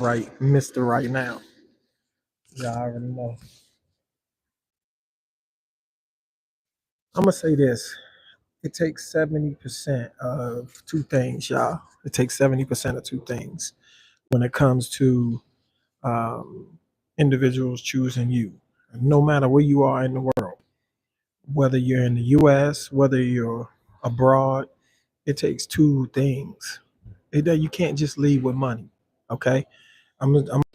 right, Mr. Right Now. Yeah, I already know. I'm gonna say this. It takes 70% of two things, y'all. It takes 70% of two things when it comes to um, individuals choosing you. No matter where you are in the world, whether you're in the US, whether you're abroad, it takes two things. You can't just leave with money. Okay?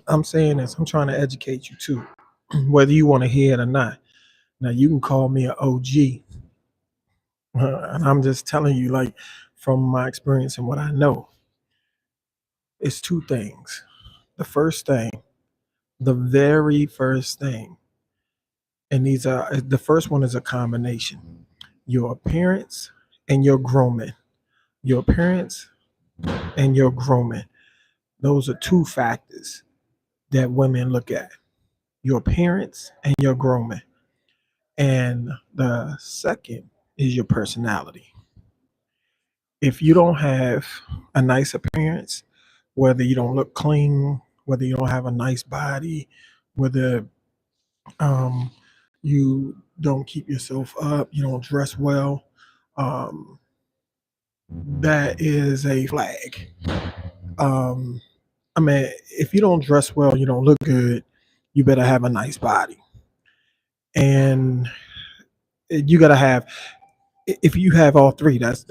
I'm saying this, I'm trying to educate you too, whether you want to hear it or not. Now you can call me an OG, and I'm just telling you, like, from my experience and what I know, it's two things. The first thing, the very first thing, and the first one is a combination: your appearance and your grooming. Your appearance and your grooming. Those are two factors that women look at: your appearance and your grooming. And the second is your personality. If you don't have a nice appearance, whether you don't look clean, whether you don't have a nice body, whether um, you don't keep yourself up, you don't dress well, um, that is a flag. Um, I mean, if you don't dress well, you don't look good, you better have a nice body. And you gotta have, if you have all three, that's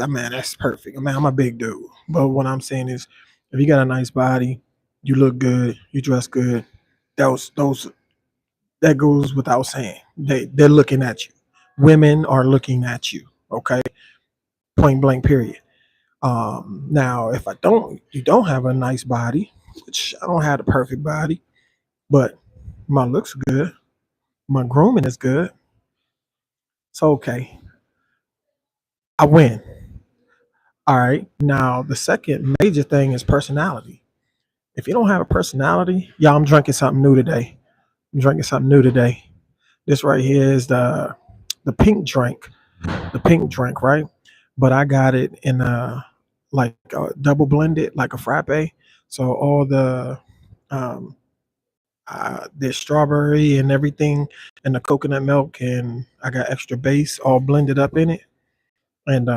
perfect. I mean, I'm a big dude, but what I'm saying is, if you got a nice body, you look good, you dress good, those that goes without saying. They're looking at you. Women are looking at you. Okay, point blank. Period. Now, if you don't have a nice body, which I don't have the perfect body, but my looks good, my grooming is good. So okay, I win. All right. Now the second major thing is personality. If you don't have a personality, y'all, I'm drinking something new today. I'm drinking something new today. This right here is the pink drink, right? But I got it in a like a double blended, like a frappe. So all um, there's strawberry and everything, and the coconut milk, and I got extra base all blended up in it, and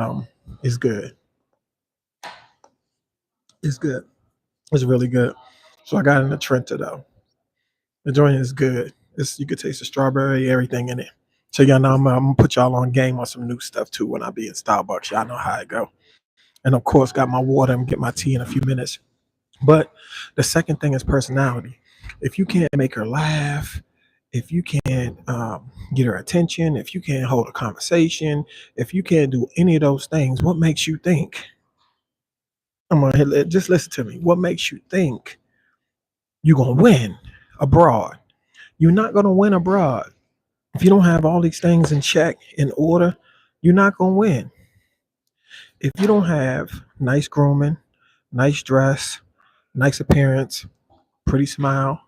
it's good. It's good. It's really good. So I got in the Trenta though. The joint is good. You could taste the strawberry, everything in it. So y'all know I'm gonna put y'all on game on some new stuff too when I be in Starbucks. Y'all know how it go. And of course, got my water and get my tea in a few minutes. But the second thing is personality. If you can't make her laugh, if you can't get her attention, if you can't hold a conversation, if you can't do any of those things, what makes you think? Just listen to me. What makes you think you're gonna win abroad? You're not gonna win abroad if you don't have all these things in check, in order. You're not gonna win if you don't have nice grooming, nice dress, nice appearance, pretty smile.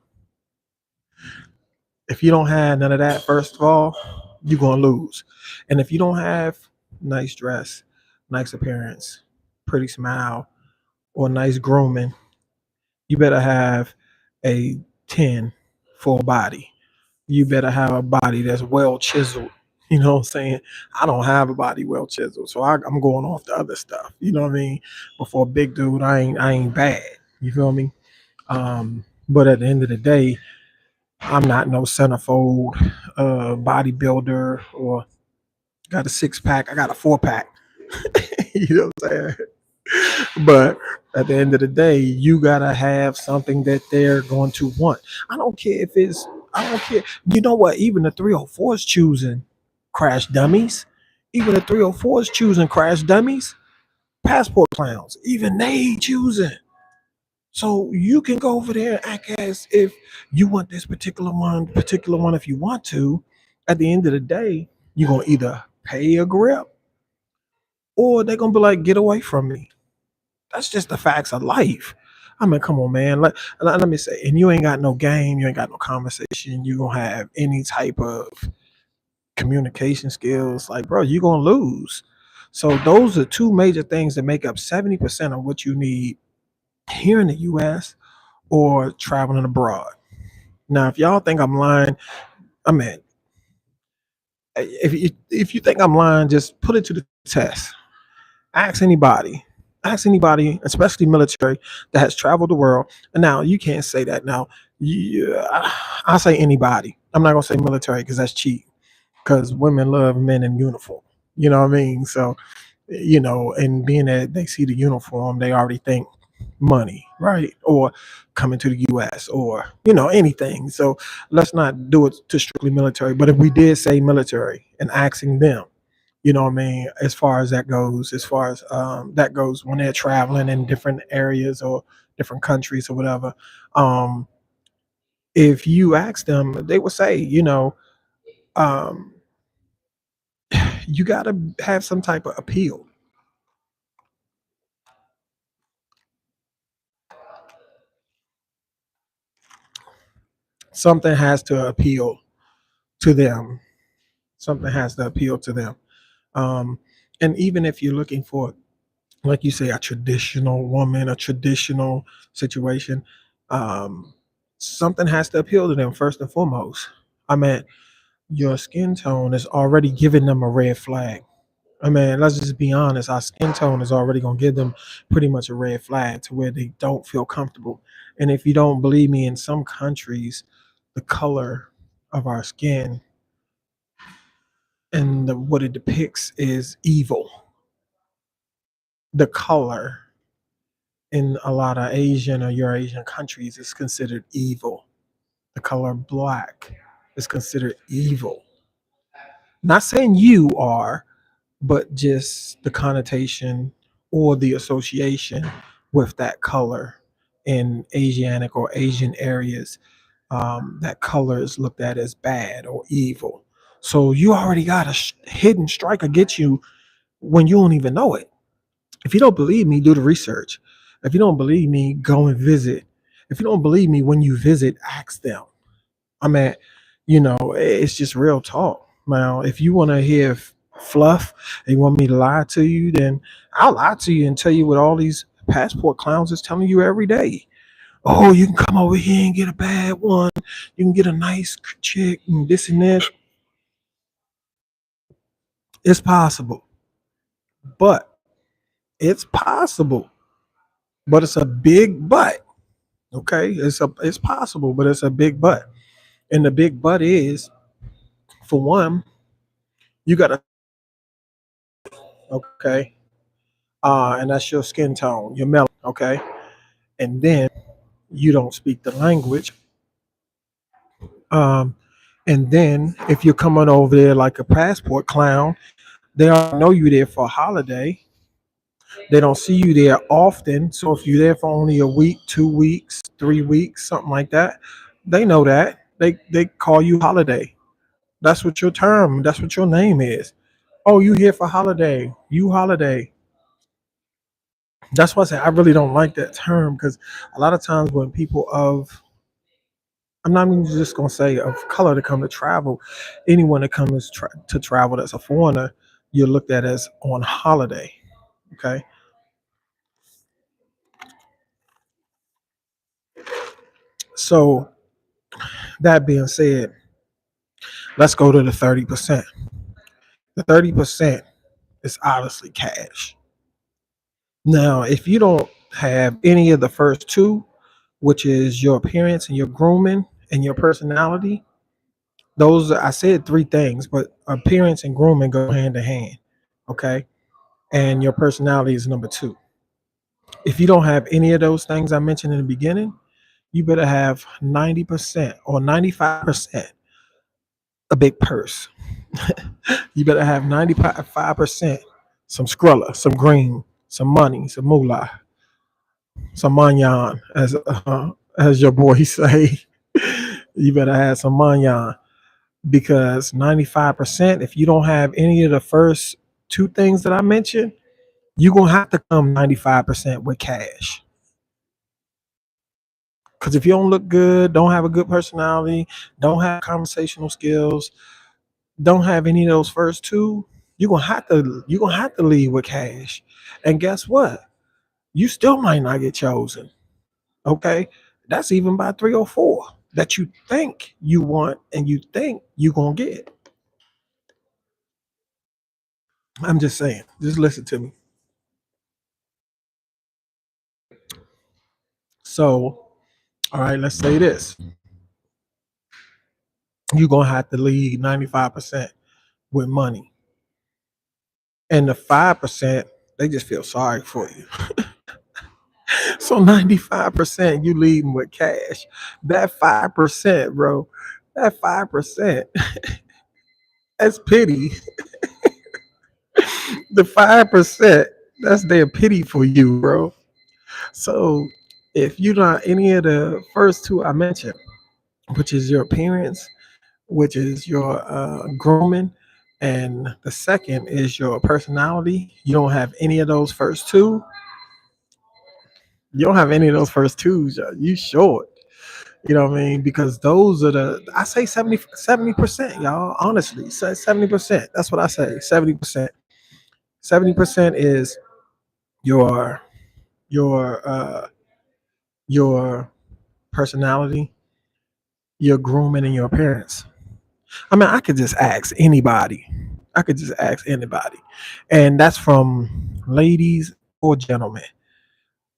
If you don't have none of that, first of all, you're gonna lose. And if you don't have nice dress, nice appearance, pretty smile, or nice grooming, you better have a 10 full body. You better have a body that's well chiseled. You know what I'm saying? I don't have a body well chiseled, so I'm going off the other stuff. You know what I mean? Before a big dude, I ain't bad. You feel me? But at the end of the day, I'm not no centerfold bodybuilder or got a 6 pack. I got a 4 pack. You know what I'm saying? But at the end of the day, you gotta have something that they're going to want. I don't care if it's. I don't care. You know what? Even the 304 is choosing crash dummies. Even the 304 is choosing crash dummies. Passport clowns. Even they choosing. So you can go over there and act as if you want this particular one if you want to. At the end of the day, you're gonna either pay a grip or they're gonna be like, get away from me. That's just the facts of life. I mean, come on, man. Let me say, and you ain't got no game, you ain't got no conversation, you don't have any type of communication skills, like, bro, you're gonna lose. So those are two major things that make up 70% of what you need here in the US or traveling abroad. Now, if y'all think I'm lying, I mean, if you think I'm lying, just put it to the test. Ask anybody. Ask anybody, especially military, that has traveled the world. And now you can't say that. Now, I say anybody. I'm not gonna say military because that's cheap. Because women love men in uniform. You know what I mean? So, and being that they see the uniform, they already think money, right? Or coming to the US or, anything. So let's not do it to strictly military. But if we did say military and asking them, what I mean, as far as that goes, as far as that goes when they're traveling in different areas or different countries or whatever, um, if you ask them, they will say, um, you got to have some type of appeal. Something has to appeal to them. Something has to appeal to them. Um, and even if you're looking for, like you say, a traditional woman, a traditional situation, um, something has to appeal to them first and foremost. I mean, your skin tone is already giving them a red flag. I mean, let's just be honest. Our skin tone is already going to give them pretty much a red flag to where they don't feel comfortable. And if you don't believe me, in some countries, the color of our skin and what it depicts is evil. The color in a lot of Asian or Eurasian countries is considered evil. The color black is considered evil. Not saying you are, but just the connotation or the association with that color in Asiatic or Asian areas. That color is looked at as bad or evil. So you already got a hidden strike against you when you don't even know it. If you don't believe me, do the research. If you don't believe me, go and visit. If you don't believe me, when you visit, ask them. I mean, it's just real talk. Now, if you want to hear fluff and you want me to lie to you, then I'll lie to you and tell you what all these passport clowns is telling you every day. Oh, you can come over here and get a bad one. You can get a nice chick and this and this. It's possible, but it's possible, but it's a big but. Okay, it's possible, but it's a big but, and the big but is, for one, you gotta, okay, and that's your skin tone, your melanin, okay, and then you don't speak the language, um, and then if you're coming over there like a passport clown, they all know you there for a holiday. They don't see you there often, so if you're there for only a week, 2 weeks, 3 weeks, something like that, they know that they call you holiday. That's what your term. That's what your name is. Oh, you here for holiday? You holiday. That's why I say I really don't like that term because a lot of times when people of, I'm not even just gonna say of color to come to travel, anyone that comes to travel that's a foreigner, you're looked at as on holiday. Okay, so that being said, let's go to the 30%. The 30% is honestly cash. Now, if you don't have any of the first two, which is your appearance and your grooming and your personality, those I said three things, but appearance and grooming go hand in hand. Okay. And your personality is number two. If you don't have any of those things I mentioned in the beginning, you better have 90% or 95% a big purse. You better have 95% some skrilla, some green, some money, some moolah, some manyan, as your boy say. You better have some manyan because 95%, if you don't have any of the first two things that I mentioned, you're going to have to come 95% with cash. Because if you don't look good, don't have a good personality, don't have conversational skills, don't have any of those first two, you're gonna have to leave with cash. And guess what? You still might not get chosen. Okay? That's even by 3 or 4 that you think you want and you think you're going to get. I'm just saying, just listen to me. So, all right, let's say this. You're going to have to lead 95% with money. And the 5%, they just feel sorry for you. So 95% you leading with cash. That 5%, bro, that 5%, that's pity. The 5%, that's their pity for you, bro. So if you're not any of the first two I mentioned, which is your appearance, which is your grooming, and the second is your personality, you don't have any of those first two. You don't have any of those first twos. You short. You know what I mean? Because those are I say 70%, y'all. Honestly, say 70%. That's what I say. 70%. 70% is your your uh your personality, your grooming, and your appearance. I mean, I could just ask anybody. I could just ask anybody. And that's from ladies or gentlemen.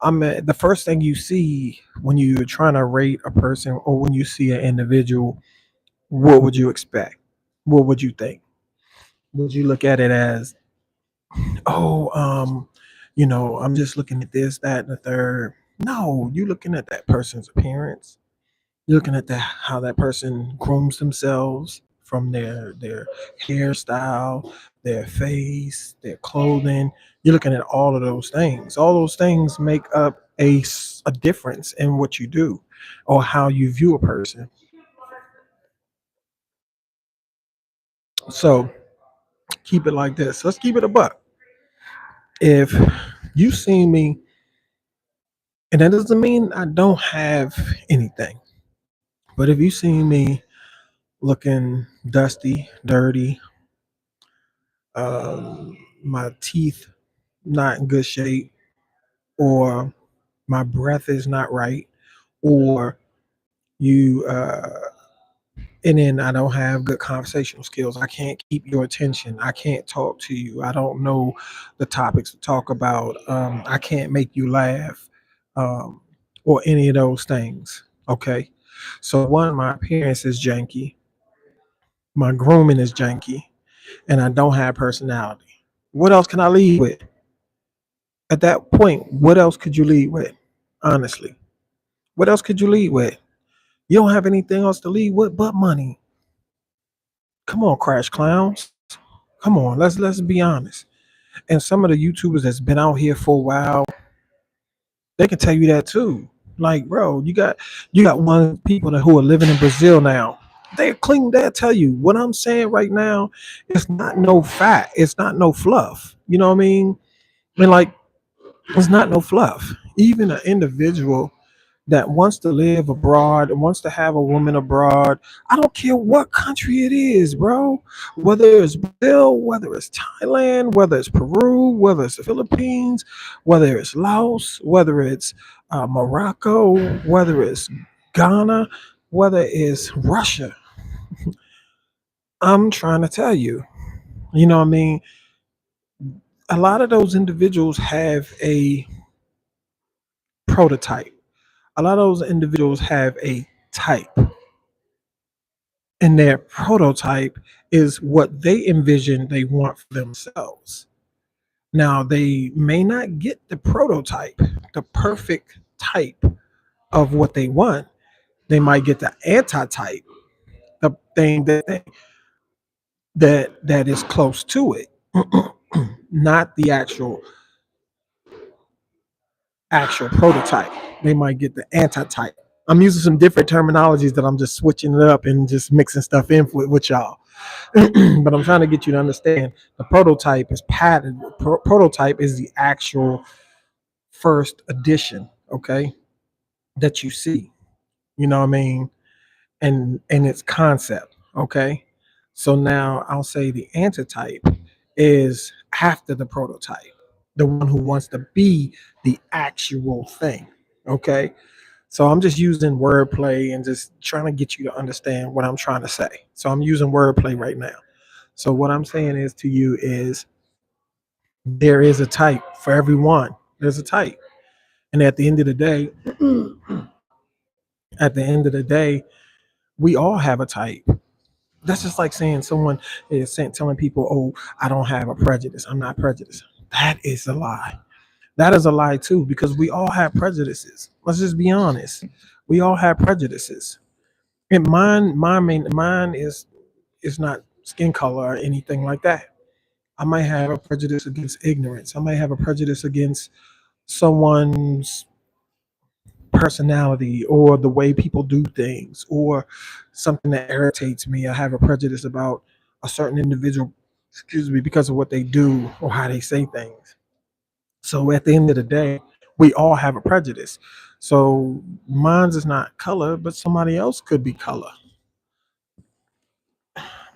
I mean, the first thing you see when you're trying to rate a person or when you see an individual, what would you expect? What would you think? Would you look at it as, oh, I'm just looking at this, that, and the third? No, you're looking at that person's appearance. You're looking at how that person grooms themselves from their hairstyle, their face, their clothing. You're looking at all of those things. All those things make up a difference in what you do or how you view a person. So keep it like this. Let's keep it a buck. If you see me, and that doesn't mean I don't have anything, but if you see me looking dusty, dirty, my teeth not in good shape, or my breath is not right, or you and then I don't have good conversational skills. I can't keep your attention. I can't talk to you. I don't know the topics to talk about. I can't make you laugh, um, or any of those things. Okay. So one, my appearance is janky. My grooming is janky, and I don't have personality. What else can I lead with? At that point, what else could you lead with? Honestly, what else could you lead with? You don't have anything else to lead with but money. Come on, Crash Clowns. Come on, let's be honest. And some of the YouTubers that's been out here for a while, they can tell you that too. Like, bro, you got one people who are living in Brazil now. They're clean. They'll tell you what I'm saying right now. It's not no fat. It's not no fluff. You know what I mean? And like, it's not no fluff. Even an individual that wants to live abroad and wants to have a woman abroad. I don't care what country it is, bro. Whether it's Brazil, whether it's Thailand, whether it's Peru, whether it's the Philippines, whether it's Laos, whether it's Morocco, whether it's Ghana, whether it's Russia. I'm trying to tell you, you know what I mean? A lot of those individuals have a prototype. A lot of those individuals have a type, and their prototype is what they envision they want for themselves. Now, they may not get the prototype, the perfect type of what they want. They might get the anti-type, the thing that is close to it, not the actual prototype. They might get the anti-type. I'm using some different terminologies that I'm just switching it up and just mixing stuff in with y'all. But I'm trying to get you to understand the prototype is patented. Prototype is the actual first edition, okay, that you see. You know what I mean? And its concept, okay. So now I'll say the antitype is after the prototype, the one who wants to be the actual thing, okay. So I'm just using wordplay and just trying to get you to understand what I'm trying to say. So I'm using wordplay right now. So what I'm saying is to you is there is a type for everyone. There's a type. And at the end of the day, we all have a type. That's just like saying someone is telling people, "Oh, I don't have a prejudice. I'm not prejudiced." That is a lie. That is a lie too, because we all have prejudices. Let's just be honest. We all have prejudices. And mine is not skin color or anything like that. I might have a prejudice against ignorance. I might have a prejudice against someone's personality or the way people do things or something that irritates me. I have a prejudice about a certain individual, excuse me, because of what they do or how they say things. So at the end of the day, we all have a prejudice. So mine's is not color, but somebody else could be color.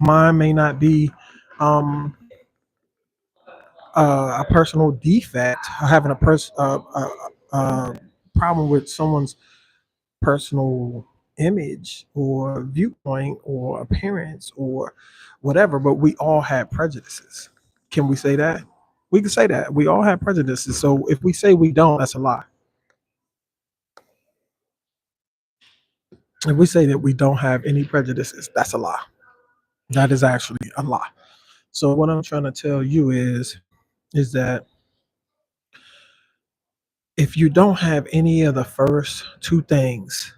Mine may not be um, a personal defect, having problem with someone's personal image or viewpoint or appearance or whatever, but we all have prejudices. Can we say that? We can say that. We all have prejudices. So if we say we don't, that's a lie. If we say that we don't have any prejudices, that's a lie. That is actually a lie. So what I'm trying to tell you is that if you don't have any of the first two things,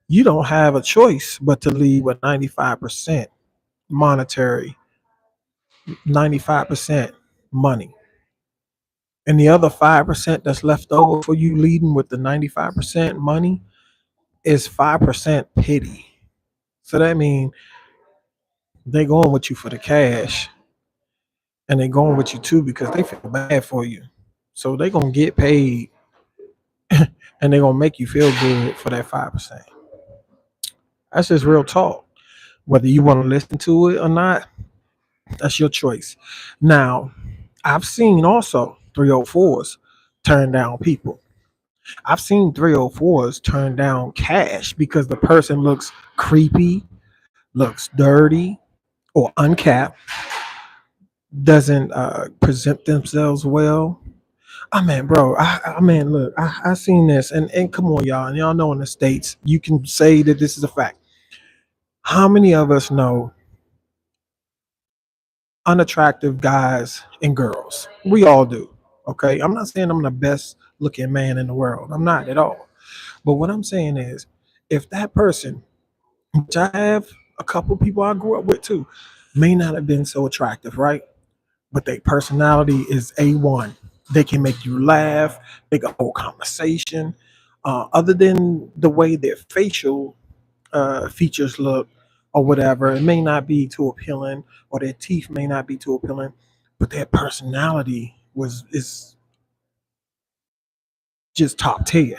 you don't have a choice but to lead with 95% monetary, 95% money. And the other 5% that's left over for you leading with the 95% money is 5% pity. So that means they going with you for the cash and they going with you too because they feel bad for you. So they gonna get paid and they gonna make you feel good for that 5%. That's just real talk. Whether you want to listen to it or not, that's your choice. Now, I've seen also 304s turn down people. I've seen 304s turn down cash because the person looks creepy, looks dirty, or uncapped, doesn't present themselves well. I mean, bro, I mean, look, I seen this, and come on, y'all, and y'all know in the States, you can say that this is a fact. How many of us know unattractive guys and girls? We all do. Okay. I'm not saying I'm the best looking man in the world. I'm not at all. But what I'm saying is, if that person, which I have a couple people I grew up with too, may not have been so attractive, right? But their personality is A1. They can make you laugh, make a whole conversation. Other than the way their facial features look or whatever, it may not be too appealing, or their teeth may not be too appealing, but their personality was is just top tier.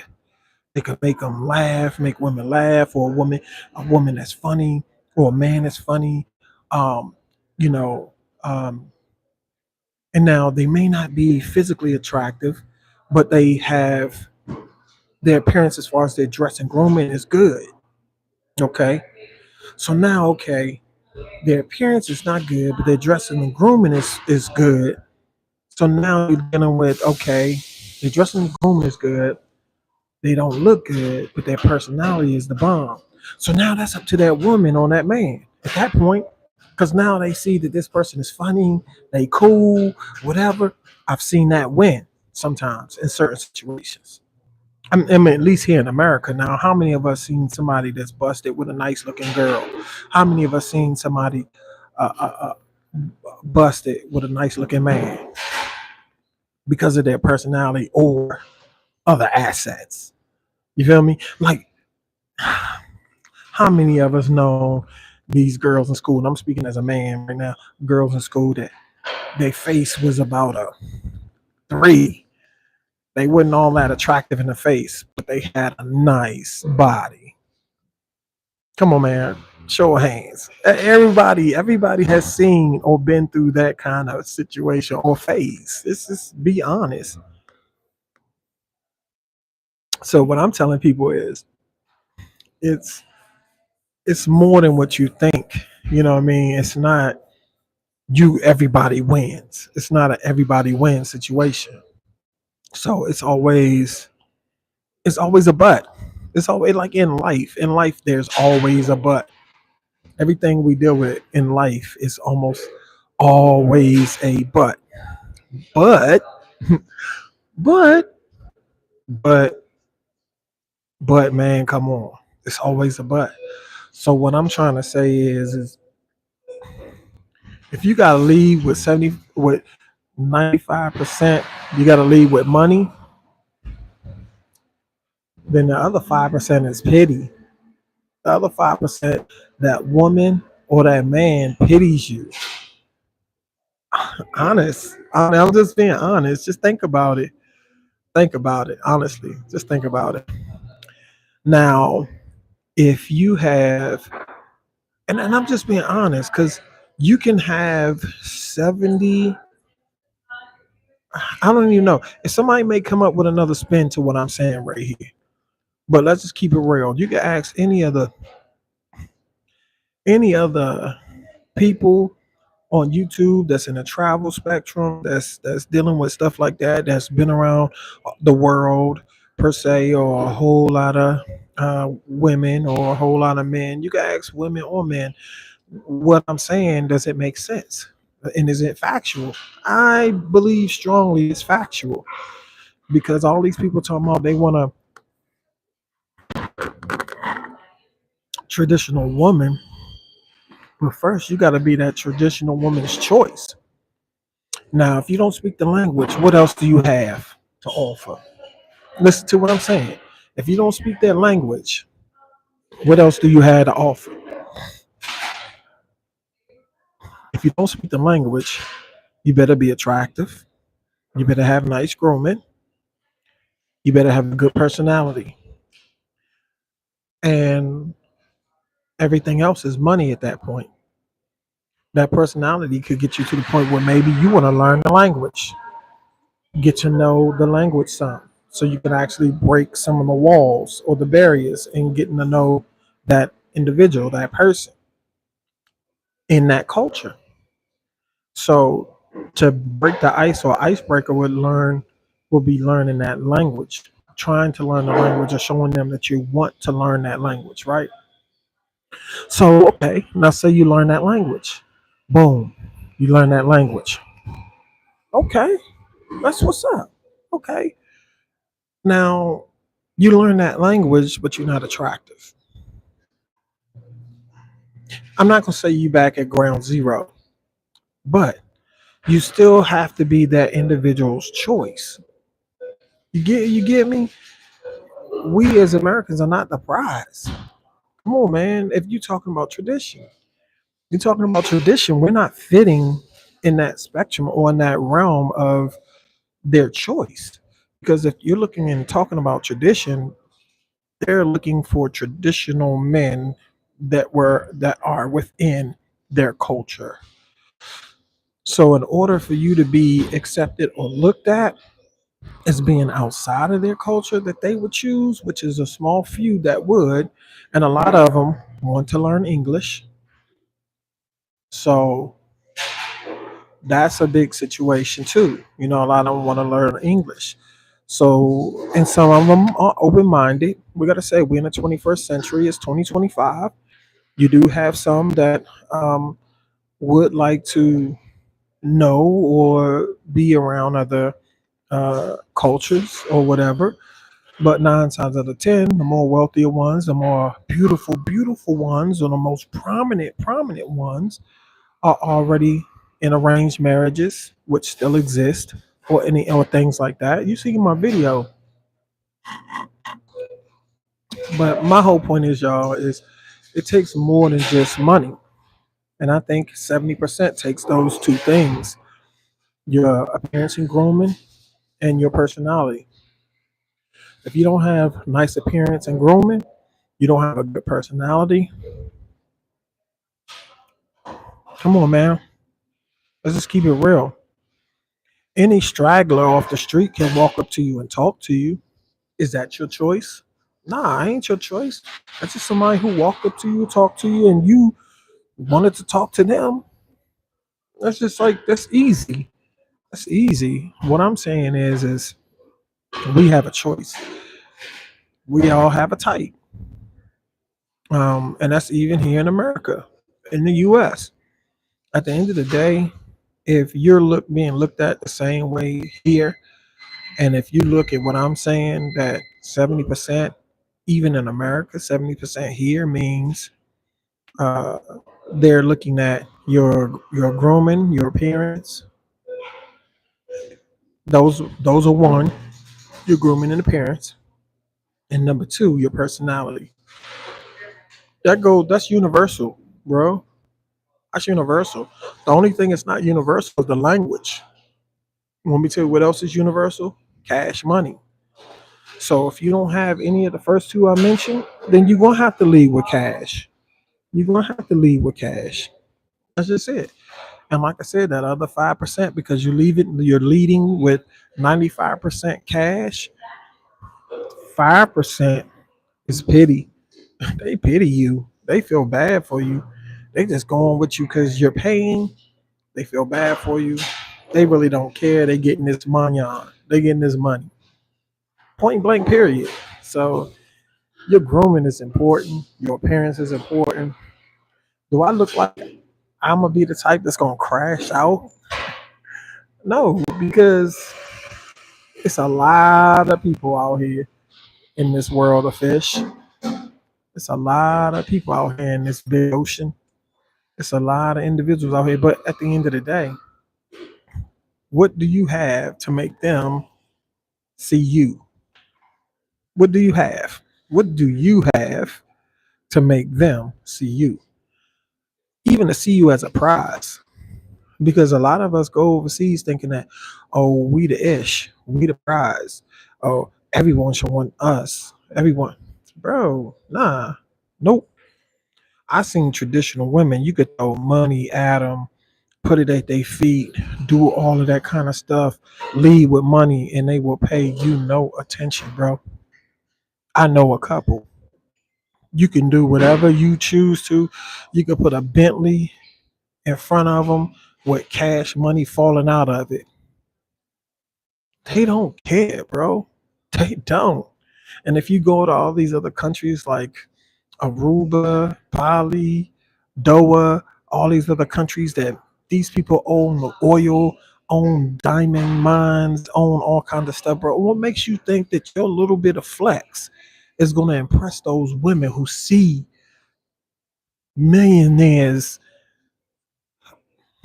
They could make them laugh, make women laugh, or a woman that's funny, or a man that's funny. Um, you know, um, and now they may not be physically attractive, but they have their appearance as far as their dress and grooming is good. Okay, so now okay, their appearance is not good, but their dressing and grooming is good. So now you're dealing with okay, their dressing and grooming is good. They don't look good, but their personality is the bomb. So now that's up to that woman on that man at that point, because now they see that this person is funny, they cool, whatever. I've seen that win sometimes in certain situations. I mean, at least here in America now, how many of us seen somebody that's busted with a nice looking girl? How many of us seen somebody busted with a nice looking man because of their personality or other assets? You feel me? Like, how many of us know these girls in school? And I'm speaking as a man right now. Girls in school that their face was about a 3. They wasn't all that attractive in the face, but they had a nice body. Come on, man. Show of hands. Everybody has seen or been through that kind of situation or phase. Let's just be honest. So what I'm telling people is it's it's more than what you think. You know what I mean? It's not you everybody wins. It's not an everybody wins situation. So it's always a but. It's always like in life. In life there's always a but. Everything we deal with in life is almost always a but. But but but but man, come on. It's always a but. So what I'm trying to say is if you gotta leave with 95%, you gotta leave with money, then the other 5% is pity. The other 5%, that woman or that man pities you. I'm just being honest. Just think about it. Think about it. Honestly, just think about it. Now, if you have, and I'm just being honest, because you can have 70, I don't even know. If somebody may come up with another spin to what I'm saying right here, but let's just keep it real. You can ask any other people on YouTube that's in a travel spectrum, that's dealing with stuff like that, that's been around the world per se, or a whole lot of women or a whole lot of men. You can ask women or men what I'm saying. Does it make sense? And is it factual? I believe strongly it's factual because all these people talking about they want a traditional woman, but first you got to be that traditional woman's choice. Now, if you don't speak the language, what else do you have to offer? Listen to what I'm saying. If you don't speak that language, what else do you have to offer? If you don't speak the language, you better be attractive. You better have nice grooming. You better have a good personality. And everything else is money at that point. That personality could get you to the point where maybe you want to learn the language, get to know the language some, so you can actually break some of the walls or the barriers in getting to know that individual, that person in that culture. So to break the ice or icebreaker would be learning that language, trying to learn the language or showing them that you want to learn that language, right? So okay, now say you learn that language. Boom. You learn that language. Okay, that's what's up. Okay. Now you learn that language, but you're not attractive. I'm not gonna say you back at ground zero, but you still have to be that individual's choice. You get me? We as Americans are not the prize. Come on, man. If you're talking about tradition, you're talking about tradition. We're not fitting in that spectrum or in that realm of their choice. Because if you're looking and talking about tradition, they're looking for traditional men that are within their culture. So in order for you to be accepted or looked at as being outside of their culture that they would choose, which is a small few that would, and a lot of them want to learn English. So that's a big situation too. You know, a lot of them want to learn English. So, and some of them are open minded. We got to say, we're in the 21st century, it's 2025. You do have some that would like to know or be around other cultures or whatever. But 9 times out of 10, the more wealthier ones, the more beautiful ones, or the most prominent ones are already in arranged marriages, which still exist, or any or things like that. You see my video, but my whole point is, y'all, is it takes more than just money, and I think 70% takes those two things: your appearance and grooming, and your personality. If you don't have nice appearance and grooming, you don't have a good personality. Come on, man. Let's just keep it real. Any straggler off the street can walk up to you and talk to you. Is that your choice? Nah, I ain't your choice. That's just somebody who walked up to you, talked to you, and you wanted to talk to them. That's just like that's easy. That's easy. What I'm saying is we have a choice. We all have a type, and that's even here in America, in the U.S. At the end of the day, if you're being looked at the same way here, and if you look at what I'm saying, that 70%, even in America, 70% here means uh, they're looking at your grooming, your appearance. Those are one, your grooming and appearance, and number two, your personality. That's universal, bro. That's universal. The only thing that's not universal is the language. Want me to tell you what else is universal? Cash money. So if you don't have any of the first two I mentioned, then you're gonna have to lead with cash. You're gonna have to lead with cash. That's just it. And like I said, that other 5%, because you're leading with 95% cash, 5% is pity. They pity you. They feel bad for you. They just going with you because you're paying. They feel bad for you. They really don't care. They getting this money on. They getting this money. Point blank period. So your grooming is important. Your appearance is important. Do I look like I'm gonna be the type that's gonna crash out? No, because it's a lot of people out here in this world of fish. It's a lot of people out here in this big ocean. It's a lot of individuals out here. But at the end of the day, what do you have to make them see you? What do you have? What do you have to make them see you? Even to see you as a prize. Because a lot of us go overseas thinking that, oh, we the ish, we the prize. Oh, everyone should want us. Everyone. Bro, nah. Nope. I seen traditional women. You could throw money at them, put it at their feet, do all of that kind of stuff, lead with money, and they will pay you no attention, bro. I know a couple. You can do whatever you choose to. You can put a Bentley in front of them with cash money falling out of it. They don't care, bro. They don't. And if you go to all these other countries like Aruba, Bali, Doha, all these other countries that these people own the oil, own diamond mines, own all kinds of stuff, bro. What makes you think that your little bit of flex is going to impress those women who see millionaires,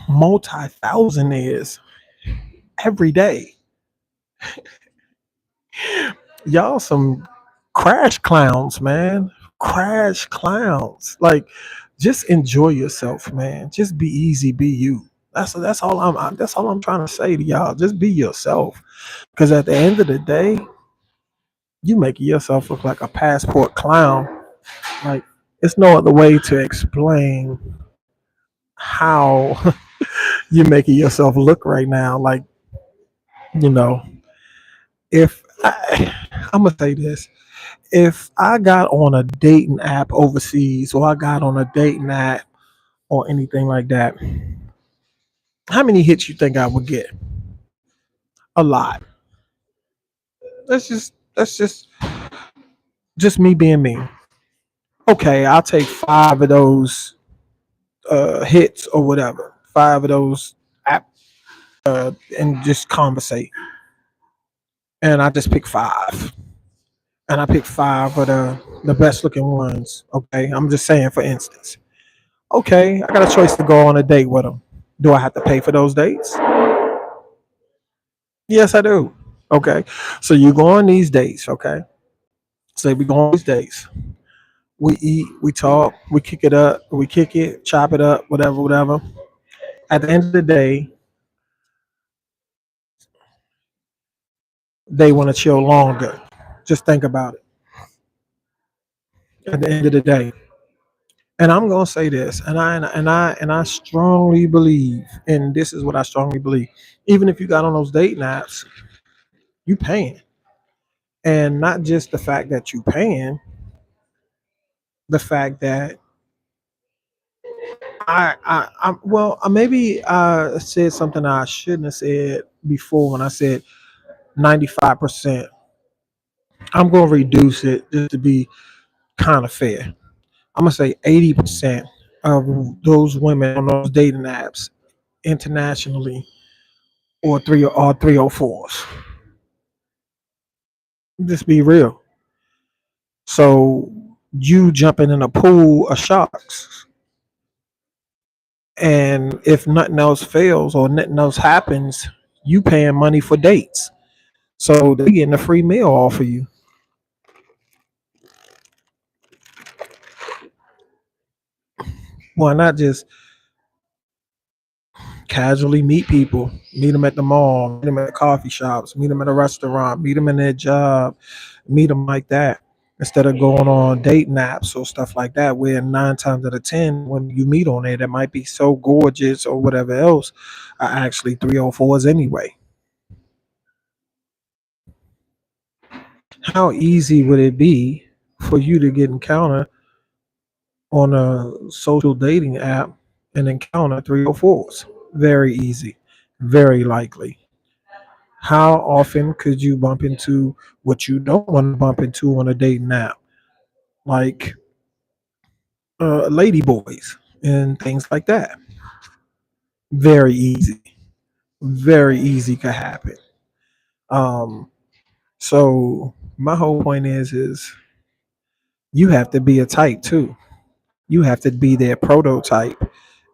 multi-thousandaires every day? Y'all some crash clowns, man. Crash clowns. Like, just enjoy yourself, man. Just be easy, be you. That's all I'm trying to say to y'all. Just be yourself. Because at the end of the day, you making yourself look like a passport clown. Like, it's no other way to explain how you're making yourself look right now. Like, you know, if I'm gonna say this, if I got on a dating app overseas or I got on a dating app or anything like that, how many hits you think I would get? A lot. That's just me being me. Okay, I'll take five of those hits or whatever. Five of those app and just conversate. And I just pick five. And I pick five of the best looking ones. Okay. I'm just saying for instance. Okay, I got a choice to go on a date with them. Do I have to pay for those dates? Yes, I do. Okay. So you go on these dates, okay? Say we go on these dates. We eat, we talk, we kick it up, we kick it, chop it up, whatever, whatever. At the end of the day, they want to chill longer. Just think about it. At the end of the day. And I'm gonna say this, and I strongly believe, and this is what I strongly believe. Even if you got on those dating apps, you paying. And not just the fact that you paying, the fact that I maybe I said something I shouldn't have said before when I said 95%. I'm gonna reduce it just to be kind of fair. I'm gonna say 80% of those women on those dating apps internationally or 304s. Just be real. So you jumping in a pool of sharks, and if nothing else fails or nothing else happens, you paying money for dates. So they getting a free meal off of you. Why not just casually meet people, meet them at the mall, meet them at coffee shops, meet them at a restaurant, meet them in their job, meet them like that, instead of going on date naps or stuff like that, where 9 times out of 10, when you meet on there that might be so gorgeous or whatever else, are actually 304s anyway. How easy would it be for you to get encountered on a social dating app and encounter 304s? Very easy, very likely. How often could you bump into what you don't want to bump into on a dating app, like lady boys and things like that? Very easy, very easy could happen. Um, so my whole point is you have to be a type too. You have to be their prototype,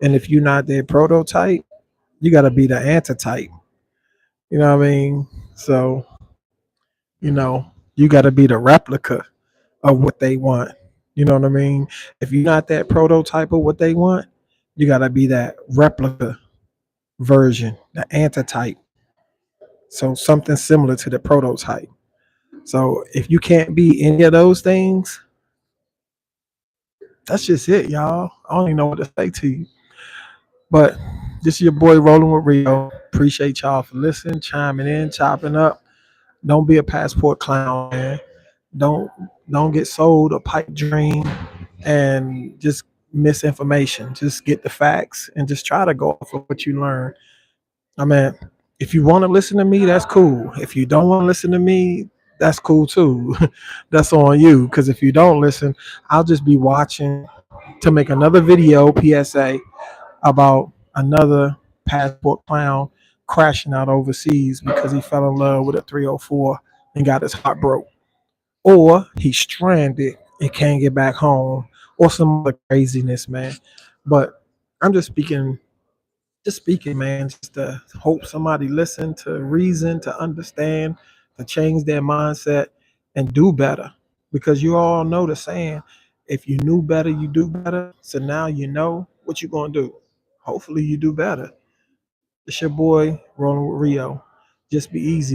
and if you're not their prototype, you got to be the antitype. You know what I mean? So you got to be the replica of what they want. You know what I mean? If you're not that prototype of what they want, you got to be that replica version, the antitype. So something similar to the prototype. So if you can't be any of those things, that's just it, y'all. I don't even know what to say to you. But this is your boy Rolling with Rio. Appreciate y'all for listening, chiming in, chopping up. Don't be a passport clown, man. Don't don't get sold a pipe dream and just misinformation. Just get the facts and just try to go off of what you learn. I mean, if you want to listen to me, that's cool. If you don't want to listen to me, that's cool too. That's on you. Because if you don't listen, I'll just be watching to make another video PSA about another passport clown crashing out overseas because he fell in love with a 304 and got his heart broke, or he's stranded and can't get back home, or some other craziness, man. But I'm just speaking, man, just to hope somebody listen, to reason, to understand, to change their mindset and do better. Because you all know the saying, if you knew better, you do better. So now you know what you're gonna do. Hopefully you do better. It's your boy, Rolling with Rio. Just be easy.